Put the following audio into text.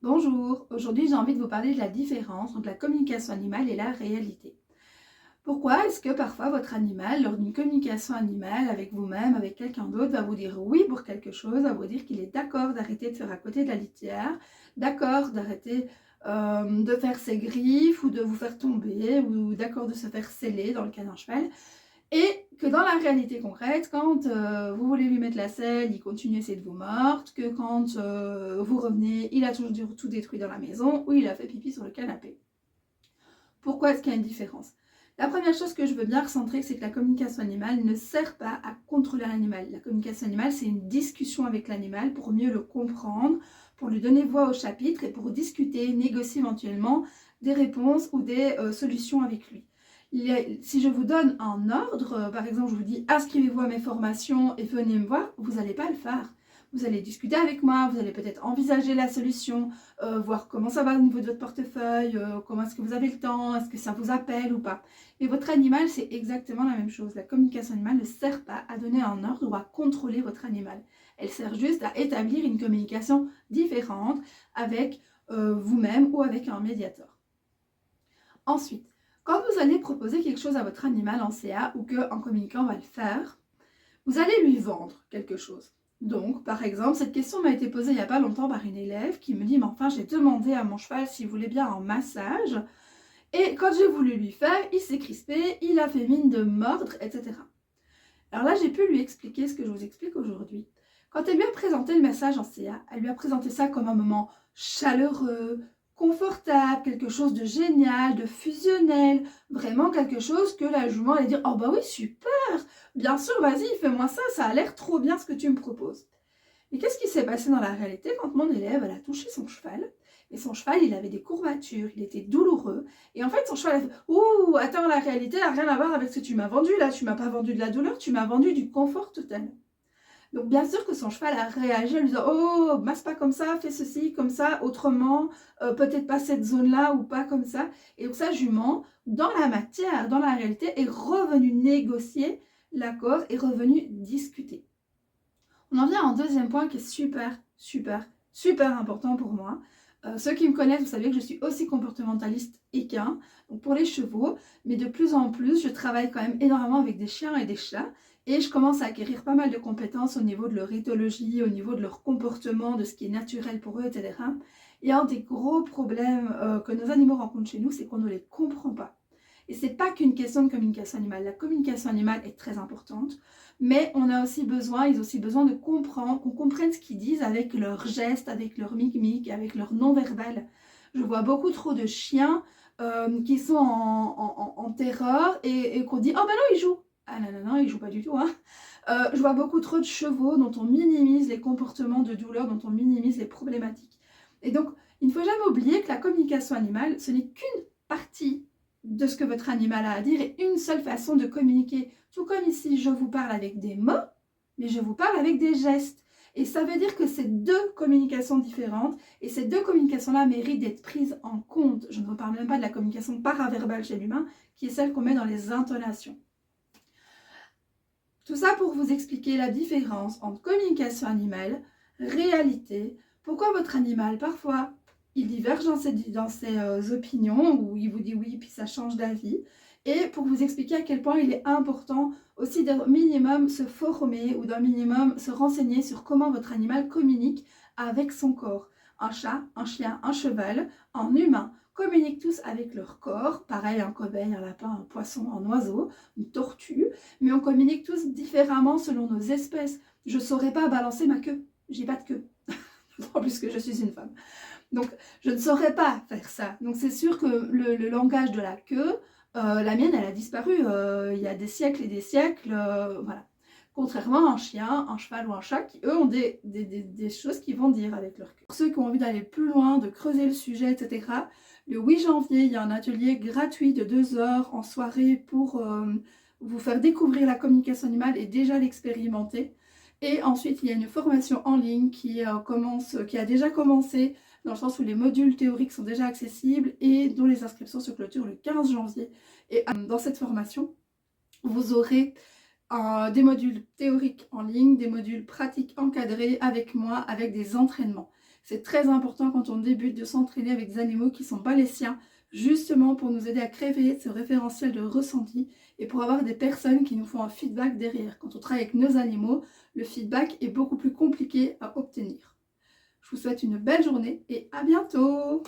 Bonjour, aujourd'hui j'ai envie de vous parler de la différence entre la communication animale et la réalité. Pourquoi est-ce que parfois votre animal, lors d'une communication animale avec vous-même, avec quelqu'un d'autre, va vous dire oui pour quelque chose, va vous dire qu'il est d'accord d'arrêter de faire à côté de la litière, d'accord d'arrêter de faire ses griffes ou de vous faire tomber, ou d'accord de se faire sceller dans le cas d'un cheval, et que dans la réalité concrète, quand vous voulez lui mettre la selle, il continue à essayer de vous mordre, que quand vous revenez, il a toujours tout détruit dans la maison ou il a fait pipi sur le canapé. Pourquoi est-ce qu'il y a une différence? La première chose que je veux bien recentrer, c'est que la communication animale ne sert pas à contrôler l'animal. La communication animale, c'est une discussion avec l'animal pour mieux le comprendre, pour lui donner voix au chapitre et pour discuter, négocier éventuellement des réponses ou des solutions avec lui. Si je vous donne un ordre, par exemple, je vous dis inscrivez-vous à mes formations et venez me voir, vous n'allez pas le faire. Vous allez discuter avec moi, vous allez peut-être envisager la solution, voir comment ça va au niveau de votre portefeuille, comment est-ce que vous avez le temps, est-ce que ça vous appelle ou pas. Et votre animal, c'est exactement la même chose. La communication animale ne sert pas à donner un ordre ou à contrôler votre animal. Elle sert juste à établir une communication différente avec vous-même ou avec un médiateur. Ensuite, quand vous allez proposer quelque chose à votre animal en CA ou qu'un communicant va le faire, vous allez lui vendre quelque chose. Donc, par exemple, cette question m'a été posée il n'y a pas longtemps par une élève qui me dit « Mais enfin, j'ai demandé à mon cheval s'il voulait bien un massage. Et quand j'ai voulu lui faire, il s'est crispé, il a fait mine de mordre, etc. » Alors là, j'ai pu lui expliquer ce que je vous explique aujourd'hui. Quand elle lui a présenté le message en CA, elle lui a présenté ça comme un moment chaleureux, confortable, quelque chose de génial, de fusionnel, vraiment quelque chose que la jument allait dire « Oh bah oui, super, bien sûr, vas-y, fais-moi ça, ça a l'air trop bien ce que tu me proposes. » Et qu'est-ce qui s'est passé dans la réalité quand mon élève, elle a touché son cheval? Et son cheval, il avait des courbatures, il était douloureux. Et en fait, son cheval a fait « Ouh, attends, la réalité n'a rien à voir avec ce que tu m'as vendu là. Tu m'as pas vendu de la douleur, tu m'as vendu du confort total. » Donc bien sûr que son cheval a réagi en lui disant « Oh, masse pas comme ça, fais ceci, comme ça, autrement, peut-être pas cette zone-là ou pas comme ça. » Et donc sa jument, dans la matière, dans la réalité, est revenue négocier l'accord, est revenue discuter. On en vient à un deuxième point qui est super important pour moi. Ceux qui me connaissent, vous savez que je suis aussi comportementaliste équin, donc pour les chevaux, mais de plus en plus, je travaille quand même énormément avec des chiens et des chats, et je commence à acquérir pas mal de compétences au niveau de leur éthologie, au niveau de leur comportement, de ce qui est naturel pour eux, etc. Et un des gros problèmes que nos animaux rencontrent chez nous, c'est qu'on ne les comprend pas. Et c'est pas qu'une question de communication animale. La communication animale est très importante, mais on a aussi besoin, ils ont aussi besoin de comprendre, qu'on comprenne ce qu'ils disent avec leurs gestes, avec leur mimique, avec leur non-verbal. Je vois beaucoup trop de chiens qui sont en terreur et qu'on dit « Oh ben non, ils jouent !» Ah non, ils jouent pas du tout. Hein. Je vois beaucoup trop de chevaux dont on minimise les comportements de douleur, dont on minimise les problématiques. Et donc, il ne faut jamais oublier que la communication animale, ce n'est qu'une partie de ce que votre animal a à dire et une seule façon de communiquer. Tout comme ici, je vous parle avec des mots, mais je vous parle avec des gestes. Et ça veut dire que c'est deux communications différentes et ces deux communications-là méritent d'être prises en compte. Je ne vous parle même pas de la communication paraverbale chez l'humain, qui est celle qu'on met dans les intonations. Tout ça pour vous expliquer la différence entre communication animale, réalité, pourquoi votre animal, parfois, il diverge dans ses opinions, ou il vous dit oui, puis ça change d'avis, et pour vous expliquer à quel point il est important aussi d'un minimum se former ou d'un minimum se renseigner sur comment votre animal communique avec son corps. Un chat, un chien, un cheval, un humain communiquent tous avec leur corps, pareil un cobaye, un lapin, un poisson, un oiseau, une tortue, mais on communique tous différemment selon nos espèces. Je ne saurais pas balancer ma queue, j'ai pas de queue, en plus que je suis une femme. Donc je ne saurais pas faire ça. Donc c'est sûr que le langage de la queue, la mienne elle a disparu il y a des siècles et des siècles, voilà. Contrairement à un chien, un cheval ou un chat qui eux ont des choses qu'ils vont dire avec leur queue. Pour ceux qui ont envie d'aller plus loin, de creuser le sujet, etc., le 8 janvier, il y a un atelier gratuit de 2 heures en soirée pour vous faire découvrir la communication animale et déjà l'expérimenter. Et ensuite, il y a une formation en ligne qui a déjà commencé, dans le sens où les modules théoriques sont déjà accessibles et dont les inscriptions se clôturent le 15 janvier. Et dans cette formation, vous aurez des modules théoriques en ligne, des modules pratiques encadrés avec moi, avec des entraînements. C'est très important quand on débute de s'entraîner avec des animaux qui ne sont pas les siens, justement pour nous aider à créer ce référentiel de ressenti et pour avoir des personnes qui nous font un feedback derrière. Quand on travaille avec nos animaux, le feedback est beaucoup plus compliqué à obtenir. Je vous souhaite une belle journée et à bientôt!